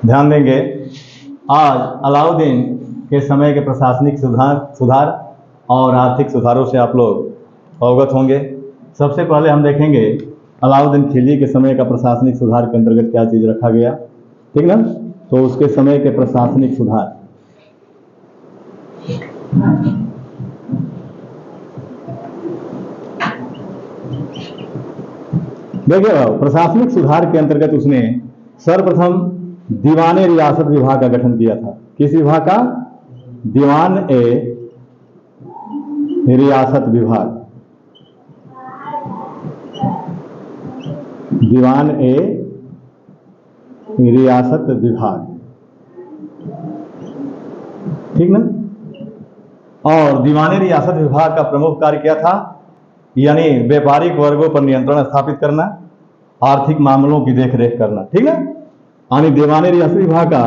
ध्यान देंगे। आज अलाउद्दीन के समय के प्रशासनिक सुधार और आर्थिक सुधारों से आप लोग अवगत होंगे। सबसे पहले हम देखेंगे अलाउद्दीन खिलजी के समय का प्रशासनिक सुधार के अंतर्गत क्या चीज़ रखा गया, ठीक ना। तो उसके समय के प्रशासनिक सुधार, देखिए प्रशासनिक सुधार के अंतर्गत उसने सर्वप्रथम दीवान ए रियासत विभाग का गठन किया था। किस विभाग का? दीवान ए रियासत विभाग। दीवान ए रियासत विभाग, ठीक ना। और दीवान ए रियासत विभाग का प्रमुख कार्य क्या था? यानी व्यापारिक वर्गों पर नियंत्रण स्थापित करना, आर्थिक मामलों की देखरेख करना, ठीक है। यानी दीवान ए रियासत विभाग का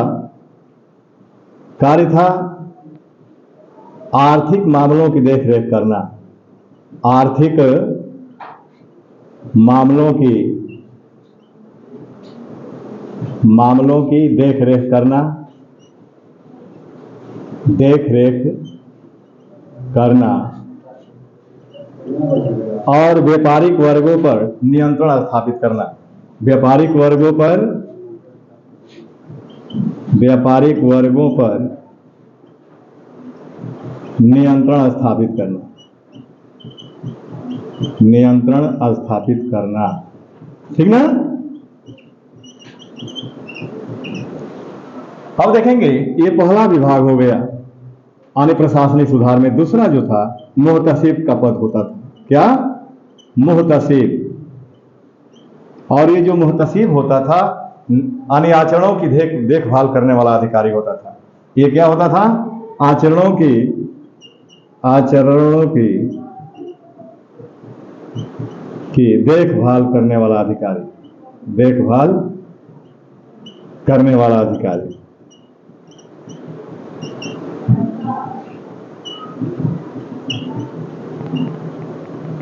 कार्य था आर्थिक मामलों की देखरेख करना, आर्थिक मामलों की देखरेख करना, और व्यापारिक वर्गों पर नियंत्रण स्थापित करना, व्यापारिक वर्गों पर नियंत्रण स्थापित करना, ठीक ना। अब देखेंगे ये पहला विभाग हो गया आने प्रशासनिक सुधार में। दूसरा जो था मुहतसिब का पद होता था। क्या? मुहतसिब। और ये जो मुहतसिब होता था अन्य आचरणों की देखभाल करने वाला अधिकारी होता था। ये क्या होता था? आचरणों की देखभाल करने वाला अधिकारी,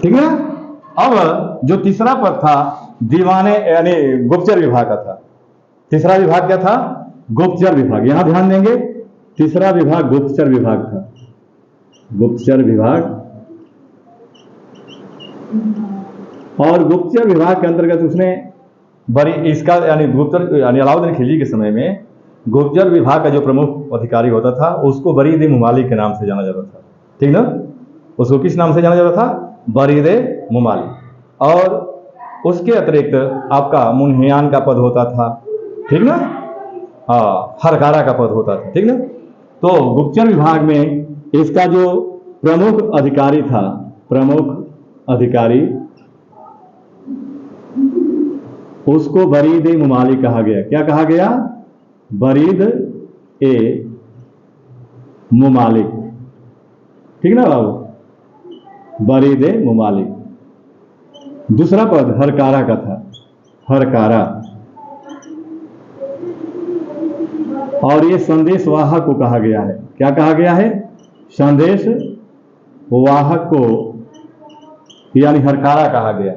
ठीक है। अब जो तीसरा पद था दीवाने यानी गुप्तचर विभाग का था। तीसरा विभाग क्या था? गुप्तचर विभाग। यहां ध्यान देंगे, तीसरा विभाग गुप्तचर विभाग था। गुप्तचर विभाग। और गुप्तचर विभाग के अंतर्गत उसने इसका यानी अलाउद्दीन खिलजी के समय में गुप्तचर विभाग का जो प्रमुख अधिकारी होता था उसको बरीद ए मुमाली के नाम से जाना जाता था, ठीक ना। उसको किस नाम से जाना जाता था? बरीद ए मुमाली। और उसके अतिरिक्त आपका मुनहियान का पद होता था, ठीक ना। हरकारा का पद होता था, ठीक ना। तो गुप्तचर विभाग में इसका जो प्रमुख अधिकारी था, उसको बरीद ए मुमाली कहा गया। क्या कहा गया? बरीद ए मुमालिक, ठीक ना बाबू, बरीद ए मुमालिक। दूसरा पद हरकारा का था, हरकारा। और ये संदेश वाहक को कहा गया है। क्या कहा गया है? संदेश वाहक को यानी हरकारा कहा गया,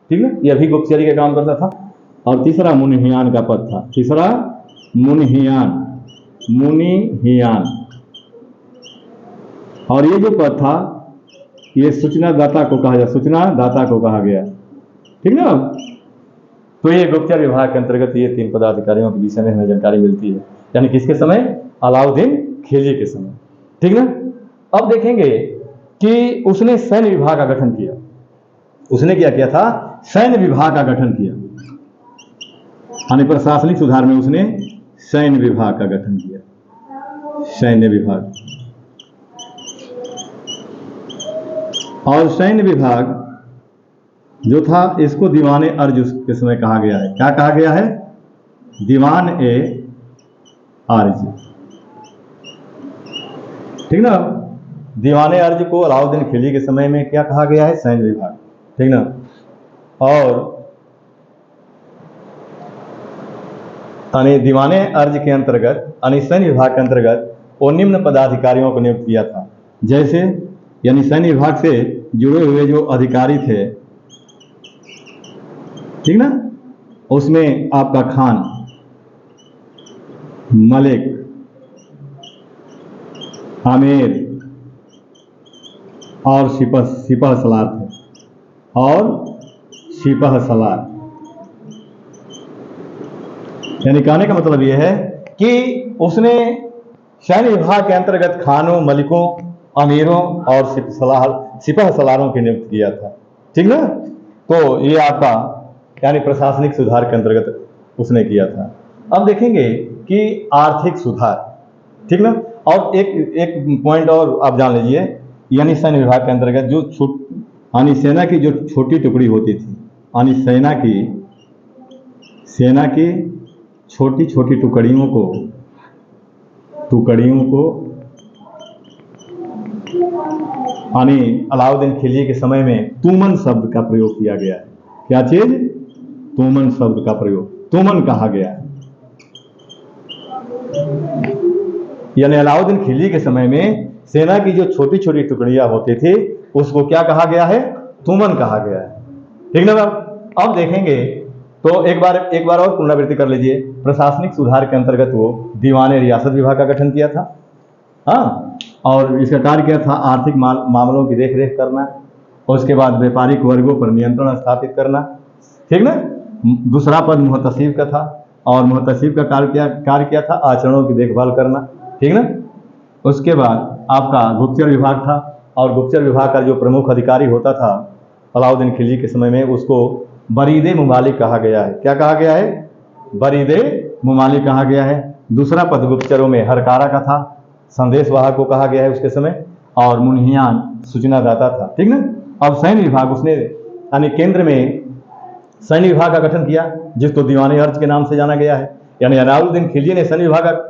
ठीक ना। यह भी गुप्तचरी का काम करता था। और तीसरा मुनहियान का पद था। तीसरा मुनहियान। और ये जो पद था ये सूचना दाता को कहा गया, ठीक ना। तो ये गुप्तचर विभाग के अंतर्गत ये 3 पदाधिकारियों के विषय में हमें जानकारी मिलती है, यानी किसके समय? अलाउद्दीन खिलजी के समय, ठीक ना। अब देखेंगे कि उसने सैन्य विभाग का गठन किया। उसने क्या किया था? सैन्य विभाग का गठन किया। यानी प्रशासनिक सुधार में उसने सैन्य विभाग का गठन किया। सैन्य विभाग। और सैन्य विभाग जो था इसको दीवान ए अर्ज के समय कहा गया है। क्या कहा गया है? दीवान ए अर्ज, ठीक ना। दीवान ए अर्ज को अलाउद्दीन खिलजी के समय में क्या कहा गया है? सैन्य विभाग, ठीक ना। और दीवान ए अर्ज के अंतर्गत सैन्य विभाग के अंतर्गत वो निम्न पदाधिकारियों को नियुक्त किया था। जैसे यानी सैन्य विभाग से जुड़े हुए जो अधिकारी थे, ठीक ना, उसमें आपका खान, मलिक, आमिर और सिपह सलार थे, और सिपह सलार। यानी कहने का मतलब यह है कि उसने सैन्य विभाग के अंतर्गत खानों, मलिकों, अमीरों और सिपह सलारों की नियुक्त किया था। ठीक ना? तो ये आपका यानी प्रशासनिक सुधार के अंतर्गत उसने किया था। अब देखेंगे कि आर्थिक सुधार, ठीक ना? और एक पॉइंट और आप जान लीजिए, यानी सैन्य विभाग के अंतर्गत जो यानी सेना की जो छोटी टुकड़ी होती थी, यानी सेना की छोटी छोटी टुकड़ियों को यानी अलाउद्दीन खिलजी के समय में तुमन शब्द का प्रयोग किया गया है। क्या चीज? तुमन शब्द का प्रयोग, तुमन कहा गया है। यानी अलाउद्दीन खिलजी के समय में सेना की जो छोटी छोटी टुकड़ियां होती थी उसको क्या कहा गया है? तुमन कहा गया है। ठीक ना? अब देखेंगे तो एक बार और पुनरावृत्ति कर लीजिए। प्रशासनिक सुधार के अंतर्गत वो दीवान रियासत विभाग का गठन किया था, हाँ, और इसका कार्य क्या था? आर्थिक मामलों की देखरेख करना, और उसके बाद व्यापारिक वर्गों पर नियंत्रण स्थापित करना। ठीक ना? दूसरा पद मुहतसिब का था, और मुहतसिब का कार्य क्या था? आचरणों की देखभाल करना। ठीक ना? उसके बाद आपका गुप्तचर विभाग था, और गुप्तचर विभाग का जो प्रमुख अधिकारी होता था अलाउद्दीन खिलजी के समय में, उसको बरीदे मुमालिक कहा गया है। क्या कहा गया है? बरीदे मुमालिक कहा गया है। दूसरा पद गुप्तचरों में हरकारा का था, संदेश वाहक को कहा गया है उसके समय, और मुन्हियान सूचना दाता था। ठीक ना? अब सैन्य विभाग उसने यानी केंद्र में सैन्य विभाग का गठन किया, जिसको दीवाने अर्ज के नाम से जाना गया है। यानी अलाउद्दीन खिलजी ने सैन्य विभाग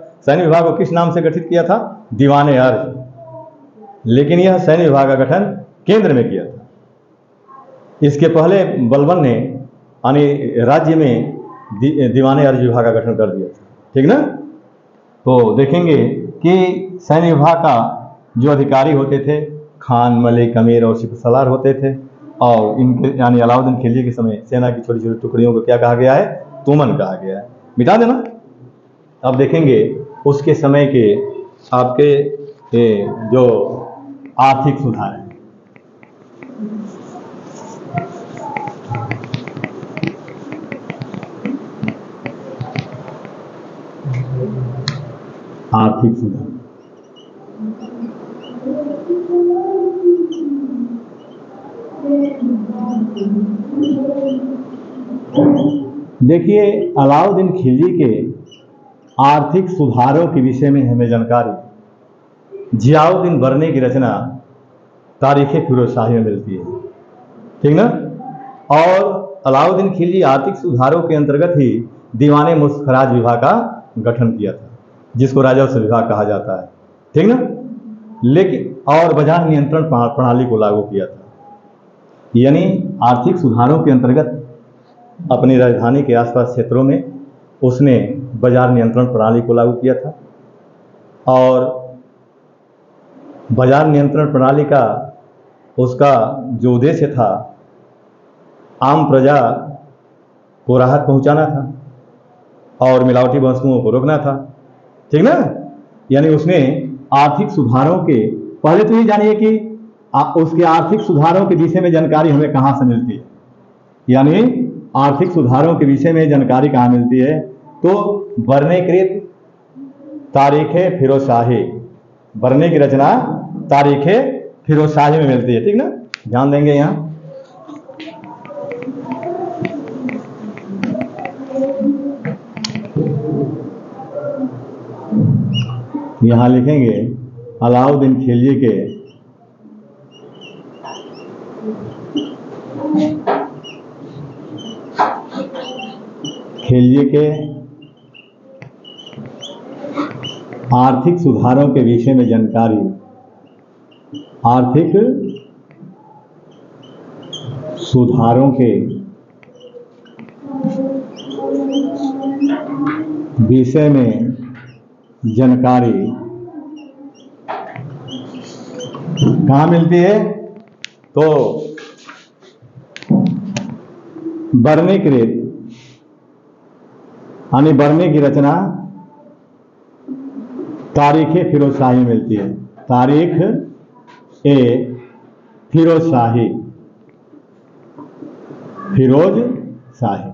को किस नाम से गठित किया था? दीवाने अर्ज। लेकिन यह सैन्य विभाग का गठन केंद्र में किया था। इसके पहले बलबन ने यानी राज्य में दीवाने अर्ज विभाग का गठन कर दिया था। ठीक ना? तो देखेंगे कि सैन्य विभाग का जो अधिकारी होते थे खान, मलिक, अमीर और सिपह सलार होते थे, और इनके यानी अलाउद्दीन खिलजी के समय सेना की छोटी छोटी टुकड़ियों को क्या कहा गया है? तुमन कहा गया है। मिटा देना। अब देखेंगे उसके समय के आपके जो आर्थिक सुधार है। आर्थिक सुधार देखिए, अलाउद्दीन खिलजी के आर्थिक सुधारों के विषय में हमें जानकारी जियाउद्दीन बरनी की रचना तारीख़ फिरोजशाही में मिलती है। ठीक ना? और अलाउद्दीन खिलजी आर्थिक सुधारों के अंतर्गत ही दीवाने मुस्खराज विभाग का गठन किया था, जिसको राजस्व विभाग कहा जाता है। ठीक ना? लेकिन और बाजार नियंत्रण प्रणाली को लागू किया था। यानी आर्थिक सुधारों के अंतर्गत अपनी राजधानी के आसपास क्षेत्रों में उसने बाजार नियंत्रण प्रणाली को लागू किया था, और बाजार नियंत्रण प्रणाली का उसका जो उद्देश्य था आम प्रजा को राहत पहुंचाना था और मिलावटी वस्तुओं को रोकना था। ठीक ना? यानी उसने आर्थिक सुधारों के पहले तो ये जानिए कि उसके आर्थिक सुधारों के विषय में जानकारी हमें कहाँ से मिलती है। यानी आर्थिक सुधारों के विषय में जानकारी कहाँ मिलती है? तो वर्णीकृत तारीख़े फिरोजशाही, बरनी की रचना तारीख़े फिरोजशाही में मिलती है। ठीक ना? ध्यान देंगे यहाँ। यहाँ लिखेंगे अलाउद्दीन खिलजी के आर्थिक सुधारों के विषय में जानकारी, आर्थिक सुधारों के विषय में जानकारी कहाँ मिलती है? तो वर्णीकृत यानी बरनी की रचना तारीख फिरोजशाही मिलती है, तारीख ए फिरोजशाही, फिरोज शाही।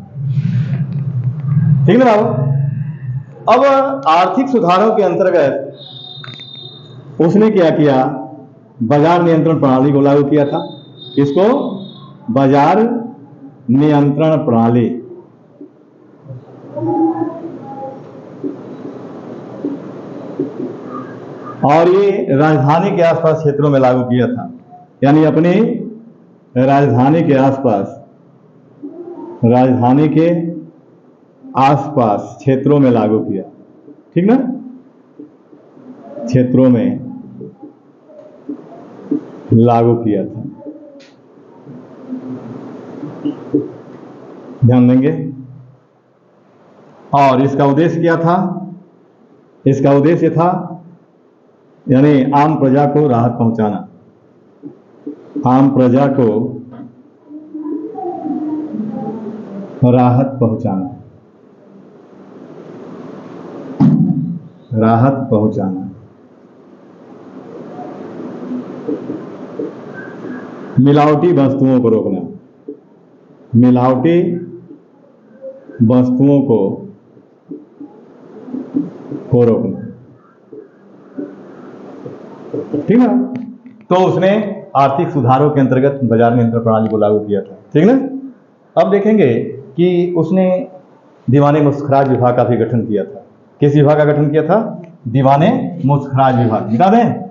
ठीक है ना बाबू। अब आर्थिक सुधारों के अंतर्गत उसने क्या किया, बाजार नियंत्रण प्रणाली को लागू किया था। किसको? बाजार नियंत्रण प्रणाली। और ये राजधानी के आसपास क्षेत्रों में लागू किया था, यानी अपनी राजधानी के आसपास, राजधानी के आसपास क्षेत्रों में लागू किया। ठीक ना, क्षेत्रों में लागू किया था। ध्यान देंगे। और इसका उद्देश्य क्या था? इसका उद्देश्य था यानी आम प्रजा को राहत पहुंचाना, आम प्रजा को राहत पहुंचाना, राहत पहुंचाना। मिलावटी वस्तुओं को रोकना, मिलावटी वस्तुओं को रोकना। ठीक है। तो उसने आर्थिक सुधारों के अंतर्गत बाजार नियंत्रण प्रणाली को लागू किया था। ठीक ना। अब देखेंगे कि उसने दीवाने मुस्खराज विभाग का भी गठन किया था। किस विभाग का गठन किया था? दीवाने मुस्खराज विभाग। बता दें।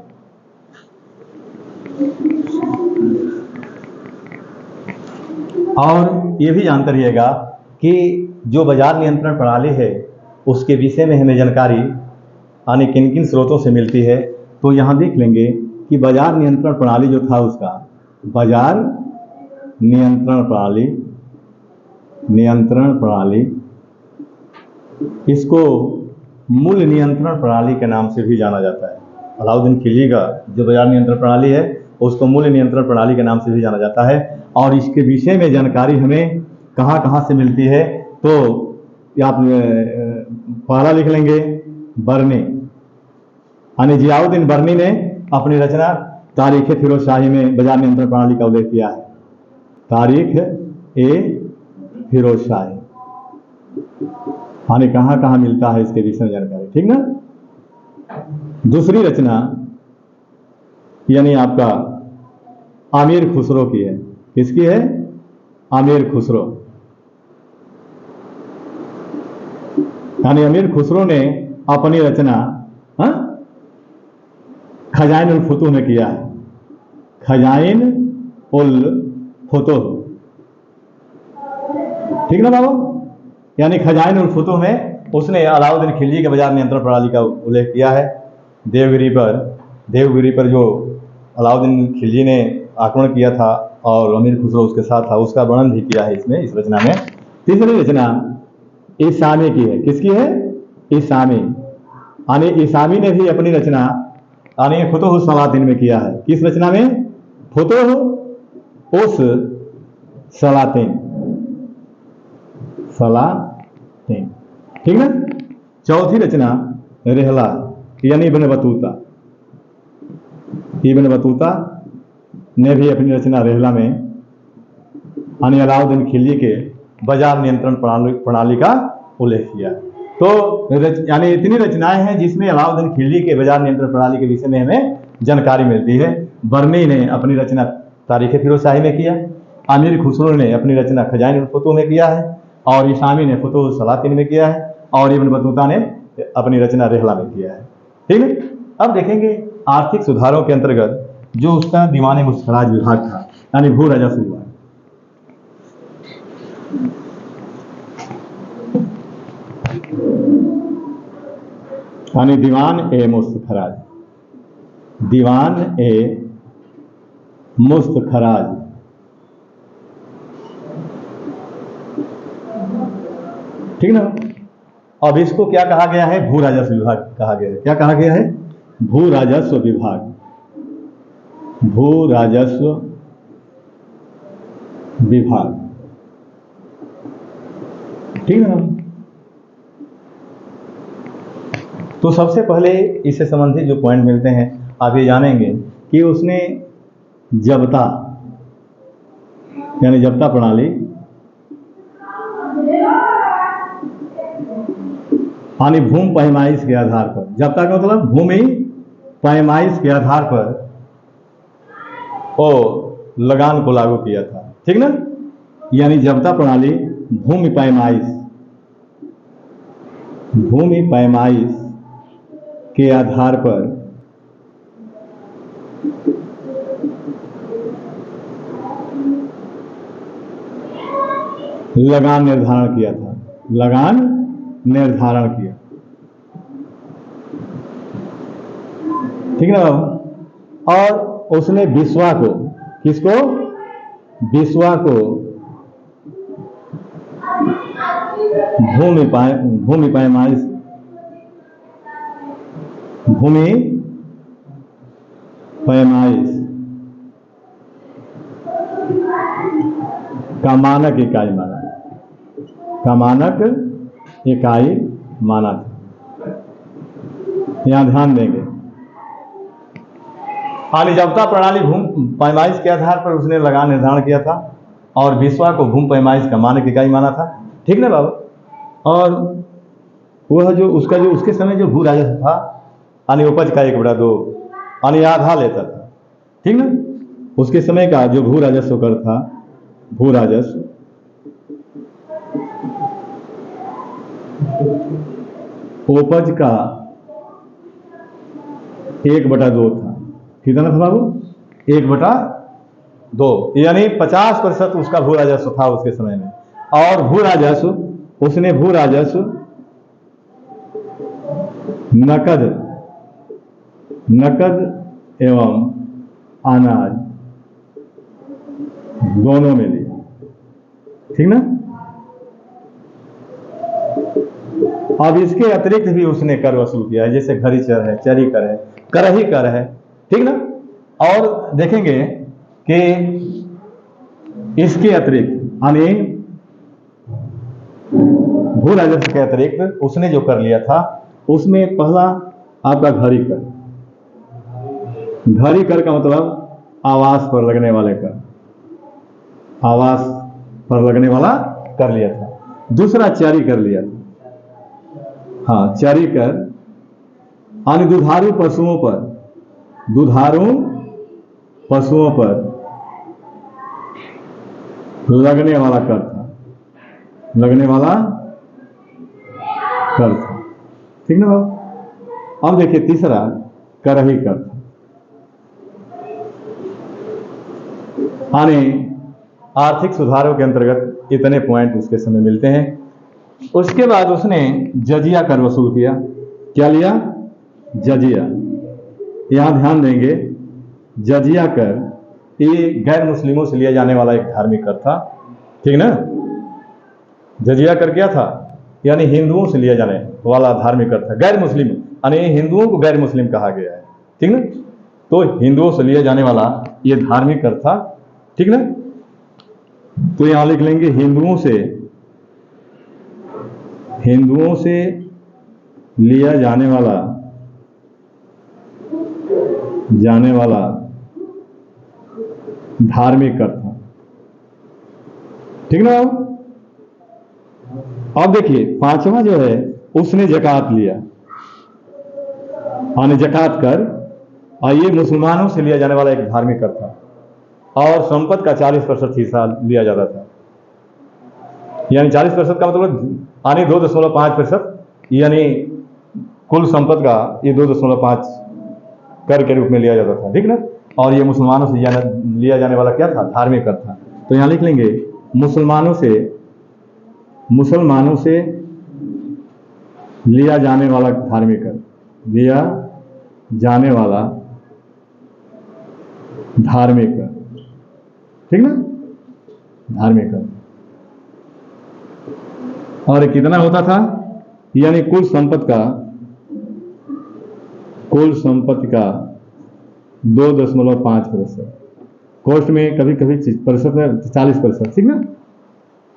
और ये भी जानते रहिएगा कि जो बाजार नियंत्रण प्रणाली है उसके विषय में हमें जानकारी यानी किन किन स्रोतों से मिलती है। तो यहाँ देख लेंगे कि बाजार नियंत्रण प्रणाली जो था उसका, बाजार नियंत्रण प्रणाली, नियंत्रण प्रणाली, इसको मूल्य नियंत्रण प्रणाली के नाम से भी जाना जाता है। अलाउद्दीन खिलजी का जो बाजार नियंत्रण प्रणाली है उसको मूल्य नियंत्रण प्रणाली के नाम से भी जाना जाता है। और इसके विषय में जानकारी हमें कहाँ कहाँ से मिलती है, तो आप पहला लिख लेंगे, बर्नी, यानी जियाउद्दीन बर्नी ने अपनी रचना तारीख फिरोजशाही में बाजार नियंत्रण प्रणाली का उल्लेख किया है। तारीख ए फिरोजशाही, यानी कहाँ कहाँ मिलता है इसके विषय में जानकारी। ठीक ना। दूसरी रचना यानी आपका आमिर खुसरो की है। किसकी है? आमिर खुसरो। यानी अमीर खुसरो ने अपनी रचना खजाइन उल फुतूह में किया है। खजाइन उल फुतूह। ठीक ना बाबू। यानी खजाइन उल फुतूह में उसने अलाउद्दीन खिलजी के बाजार नियंत्रण प्रणाली का उल्लेख किया है। देवगिरी पर जो अलाउद्दीन खिलजी ने आक्रमण किया था और अमीर खुसरो उसके साथ था, उसका वर्णन भी किया है इसमें, इस रचना में। तीसरी रचना ईसामी की है। किसकी है? ईसामी। यानी ईसामी ने भी अपनी रचना यानी फुतूह सलातीन में किया है। किस रचना में? फुतूह उस सलातीन, सलातीन। ठीक है। चौथी रचना रेहला यानी इब्न बतूता। इब्न बतूता ने भी अपनी रचना रेहला में यानी अलाउद्दीन खिलजी के बाजार नियंत्रण प्रणाली का उल्लेख किया। तो यानी इतनी रचनाएं हैं जिसमें अलाउद्दीन खिलजी के बाजार नियंत्रण प्रणाली के विषय में हमें जानकारी मिलती है। बर्नी ने अपनी रचना तारीख फिरोजशाही में किया, आमिर खुसरो ने अपनी रचना खजाइन उल फुतूह में किया है, और ईसामी ने फुतूह सलातीन में किया है, और इब्न बतूता ने अपनी रचना रेहला में किया है। ठीक है। अब देखेंगे आर्थिक सुधारों के अंतर्गत जो उसका दीवाने मुस्खराज विभाग था यानी भू राजस्व विभाग। यानी दीवान ए मुस्तखराज, दीवान ए मुस्तखराज। ठीक ना। अब इसको क्या कहा गया है? भू राजस्व विभाग कहा गया है। क्या कहा गया है? भू राजस्व विभाग, भू राजस्व विभाग। ठीक है। तो सबसे पहले इससे संबंधित जो पॉइंट मिलते हैं आप ये जानेंगे कि उसने जबता यानी जबता प्रणाली यानी भूमि पैमाइश के आधार पर, जबता का मतलब भूमि पैमाइश के आधार पर वो लगान को लागू किया था, ठीक ना। यानी जबता प्रणाली भूमि पैमाइश के आधार पर लगान निर्धारण किया था, लगान निर्धारण किया, ठीक ना। और उसने बिस्वा को, किसको, बिस्वा को भूमि पैमाइश का मानक इकाई माना, का मानक इकाई माना था। यहां ध्यान देंगे, हाल जबता प्रणाली भूमि पैमाइश के आधार पर उसने लगान निर्धारण किया था और बिस्वा को भूमि पैमाइश का मानक इकाई माना था, ठीक ना बाबू। और वह जो उसका जो उसके समय जो भू राजस्व था यानी उपज का 1/2 यानी आधा लेता था, ठीक ना। उसके समय का जो भू राजस्व कर था, भू राजस्व उपज का 1/2 था, कितना था बाबू, 1/2, यानी 50% उसका भू राजस्व था उसके समय में। और भू राजस्व उसने भू राजस्व नकद एवं अनाज दोनों में लिया, ठीक ना। अब इसके अतिरिक्त भी उसने कर वसूल किया है, जैसे घरी चर है, चरी कर है, करही कर है, ठीक ना। और देखेंगे कि इसके अतिरिक्त यानी भू राजस्व के अतिरिक्त उसने जो कर लिया था उसमें पहला आपका घरी कर, घरी कर का मतलब आवास पर लगने वाले कर, आवास पर लगने वाला कर लिया था। दूसरा चरी कर लिया था, हाँ चरी कर यानी दुधारू पशुओं पर लगने वाला कर था, लगने वाला कर था, ठीक ना बाबू। अब देखिए तीसरा करही कर था, यानी आर्थिक सुधारों के अंतर्गत इतने पॉइंट उसके समय मिलते हैं। उसके बाद उसने जजिया कर वसूल किया, क्या लिया, जजिया। यहां ध्यान देंगे जजिया कर ये गैर मुस्लिमों से लिया जाने वाला एक धार्मिक कर था, ठीक ना। जजिया कर क्या था, यानी हिंदुओं से लिया जाने वाला धार्मिक कर था, गैर मुस्लिम यानी हिंदुओं को गैर मुस्लिम कहा गया है, ठीक ना। तो हिंदुओं से लिया जाने वाला ये धार्मिक कर था, ठीक ना। तो यहां लिख लेंगे हिंदुओं से लिया जाने वाला धार्मिक कर था, ठीक ना। अब देखिए पांचवा जो है उसने जकात लिया, यानी जकात कर, और ये मुसलमानों से लिया जाने वाला एक धार्मिक कर था और संपत्ति का 40% हिस्सा लिया जाता था। यानी 40% का मतलब यानी 2.5%, यानी कुल संपत्ति का ये 2.5 कर के रूप में लिया जाता था, ठीक ना। और ये मुसलमानों से लिया जाने वाला क्या था, धार्मिक कर था। तो यहां लिख लेंगे मुसलमानों से लिया जाने वाला धार्मिक कर, लिया जाने वाला धार्मिक कर, ठीक ना, धार्मिक कर। और कितना होता था, यानी कुल संपत्ति का 2.5%, कॉस्ट में कभी कभी प्रतिशत में 40%, ठीक ना,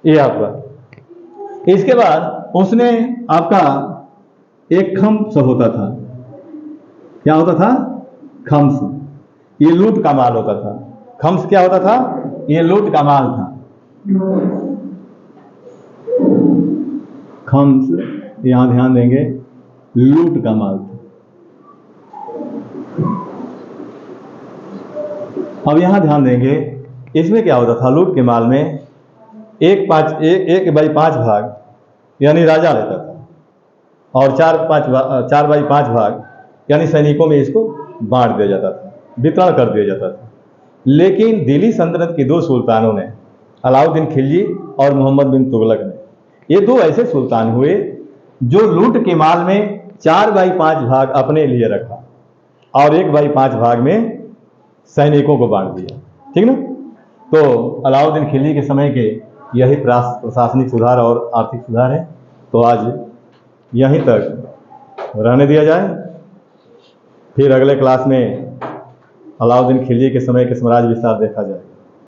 ये आपका। इसके बाद उसने आपका एक खम्स होता था। क्या होता था? खम्स। ये लूट का माल होता था। खम्स क्या होता था? ये लूट का माल था। खम्स, यहां ध्यान देंगे, लूट का माल था। अब यहां ध्यान देंगे, इसमें क्या होता था? लूट के माल में एक बाई पांच भाग यानी राजा लेता था, और 4/5 भाग यानी सैनिकों में इसको बांट दिया जाता था, वितरण कर दिया जाता था। लेकिन दिल्ली सल्तनत के दो सुल्तानों ने, अलाउद्दीन खिलजी और मोहम्मद बिन तुगलक ने, ये दो ऐसे सुल्तान हुए जो लूट के माल में 4/5 भाग अपने लिए रखा और 1/5 भाग में सैनिकों को बांट दिया। ठीक ना? तो अलाउद्दीन खिलजी के समय के यही प्रशासनिक सुधार और आर्थिक सुधार है। तो आज यहीं तक रहने दिया जाए, फिर अगले क्लास में अलाउद्दीन खिलजी के समय के साम्राज्य विस्तार देखा जाए।